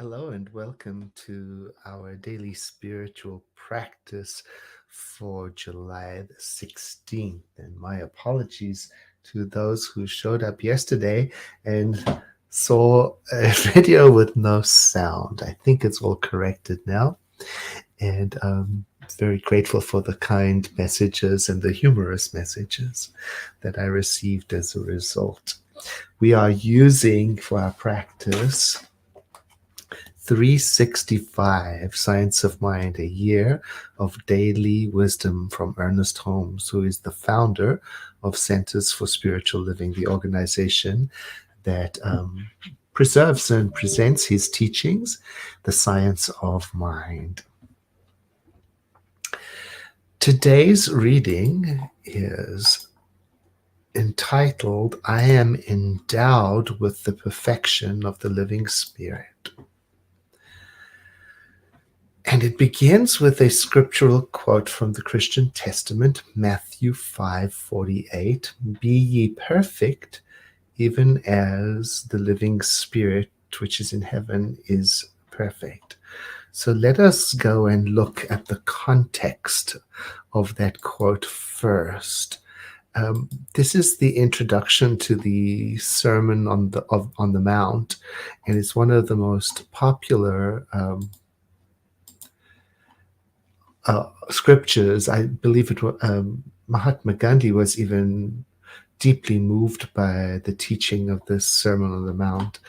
Hello and welcome to our daily spiritual practice for July the 16th. And my apologies to those who showed up yesterday and saw a video with no sound. I think it's all corrected now. And very grateful for the kind messages and the humorous messages that I received as a result. We are using for our practice 365 Science of Mind, a year of daily wisdom from Ernest Holmes, who is the founder of Centers for Spiritual Living, the organization that preserves and presents his teachings, the science of mind. Today's reading is entitled, I Am Endowed with the Perfection of the Living Spirit. And it begins with a scriptural quote from the Christian Testament, Matthew 5:48. Be ye perfect, even as the living spirit which is in heaven is perfect. So let us go and look at the context of that quote first. This is the introduction to the Sermon on the Mount, and it's one of the most popular scriptures. I believe it was Mahatma Gandhi was even deeply moved by the teaching of this Sermon on the Mount.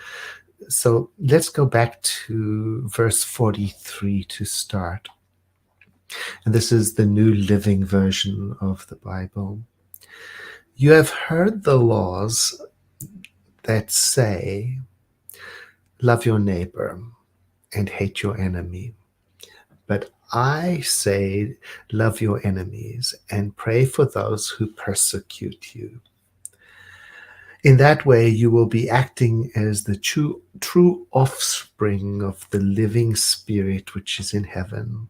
So let's go back to verse 43 to start. And this is the New Living Version of the Bible. You have heard the laws that say, love your neighbor and hate your enemy. But I say, love your enemies and pray for those who persecute you. In that way, you will be acting as the true offspring of the living spirit which is in heaven.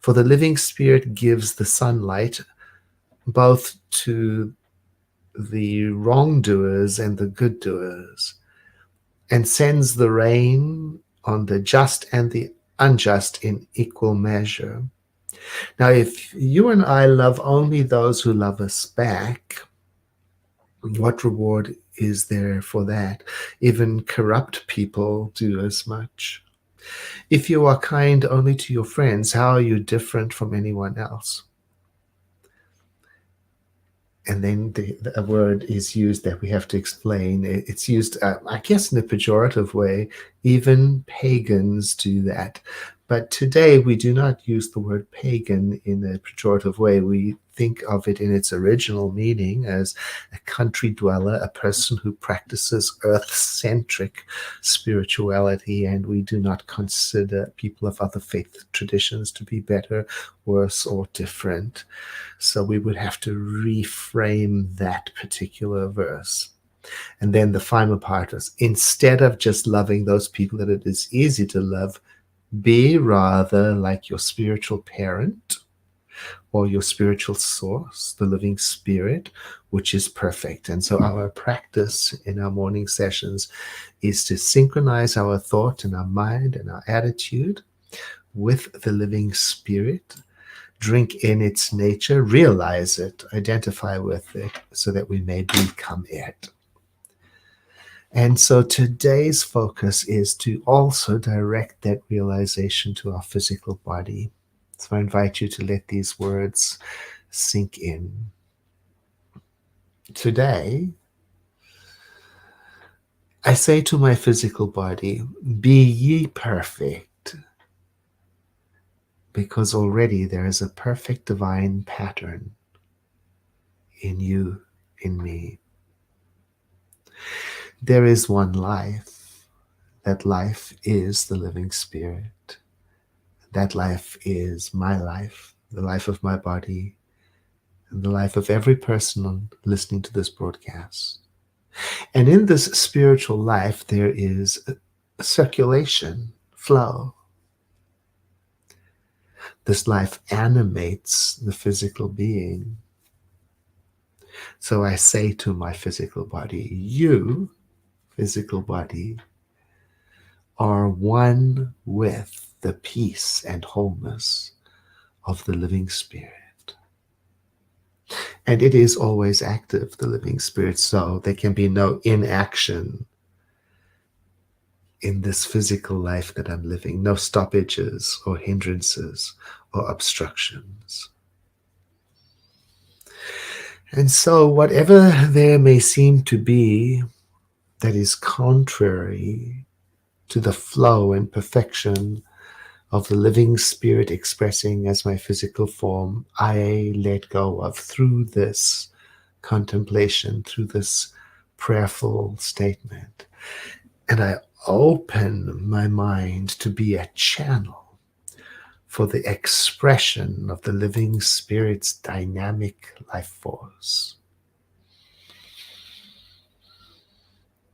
For the living spirit gives the sunlight both to the wrongdoers and the good doers, and sends the rain on the just and the unjust in equal measure. Now, if you and I love only those who love us back, what reward is there for that? Even corrupt people do as much. If you are kind only to your friends, how are you different from anyone else? And then the word is used that we have to explain. It's used, I guess, in a pejorative way. Even pagans do that. But today we do not use the word pagan in a pejorative way. We think of it in its original meaning as a country dweller, a person who practices earth-centric spirituality, and we do not consider people of other faith traditions to be better, worse, or different. So we would have to reframe that particular verse. And then the final part is, instead of just loving those people that it is easy to love, be rather like your spiritual parent or your spiritual source, the living spirit, which is perfect. And so our practice in our morning sessions is to synchronize our thought and our mind and our attitude with the living spirit, drink in its nature, realize it, identify with it, so that we may become it. And so today's focus is to also direct that realization to our physical body. So I invite you to let these words sink in. Today, I say to my physical body, be ye perfect, because already there is a perfect divine pattern in you, in me. There is one life. That life is the living spirit. That life is my life, the life of my body, and the life of every person listening to this broadcast. And in this spiritual life, there is a circulation, flow. This life animates the physical being. So I say to my physical body, you, physical body, are one with the peace and wholeness of the living Spirit. And it is always active, the living Spirit, so there can be no inaction in this physical life that I'm living, no stoppages or hindrances or obstructions. And so, whatever there may seem to be that is contrary to the flow and perfection of the living Spirit expressing as my physical form, I let go of through this contemplation, through this prayerful statement. And I open my mind to be a channel for the expression of the living Spirit's dynamic life force.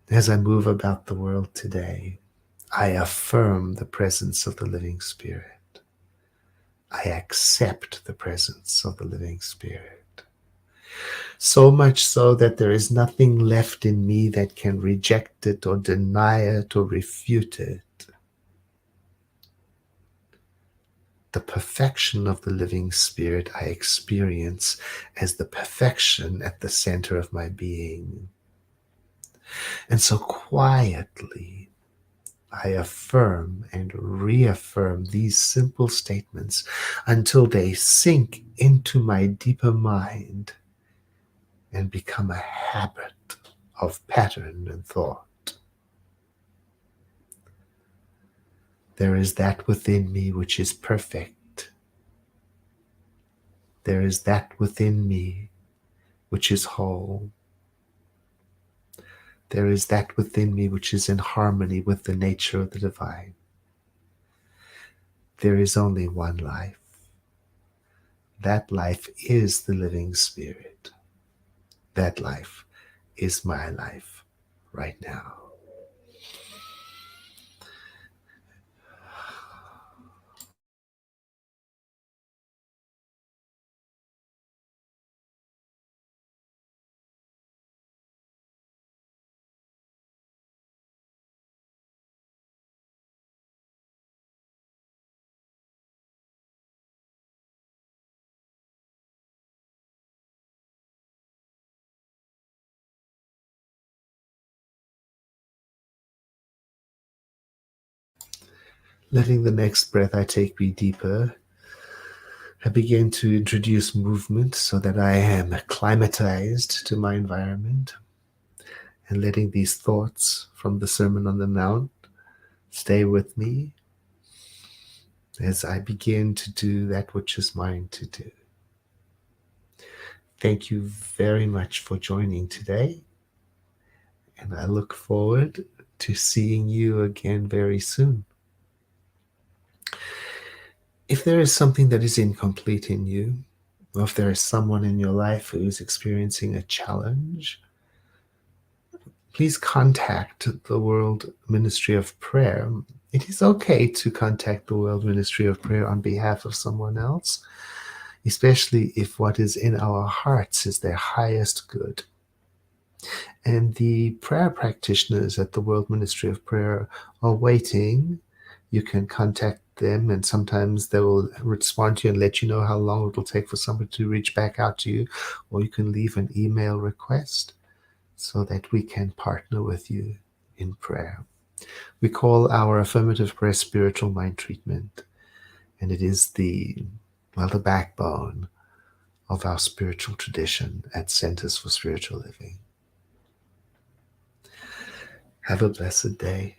As I move about the world today, I affirm the presence of the living Spirit. I accept the presence of the living Spirit. So much so that there is nothing left in me that can reject it or deny it or refute it. The perfection of the living Spirit I experience as the perfection at the center of my being. And so quietly, I affirm and reaffirm these simple statements until they sink into my deeper mind and become a habit of pattern and thought. There is that within me which is perfect. There is that within me which is whole. There is that within me which is in harmony with the nature of the divine. There is only one life. That life is the living Spirit. That life is my life right now. Letting the next breath I take be deeper, I begin to introduce movement so that I am acclimatized to my environment, and letting these thoughts from the Sermon on the Mount stay with me as I begin to do that which is mine to do. Thank you very much for joining today, and I look forward to seeing you again very soon. If there is something that is incomplete in you, or if there is someone in your life who is experiencing a challenge, please contact the World Ministry of Prayer. It is okay to contact the World Ministry of Prayer on behalf of someone else, especially if what is in our hearts is their highest good. And the prayer practitioners at the World Ministry of Prayer are waiting. You can contact them, and sometimes they will respond to you and let you know how long it will take for somebody to reach back out to you, or you can leave an email request so that we can partner with you in prayer. We call our affirmative prayer spiritual mind treatment, and it is the backbone of our spiritual tradition at Centers for Spiritual Living. Have a blessed day.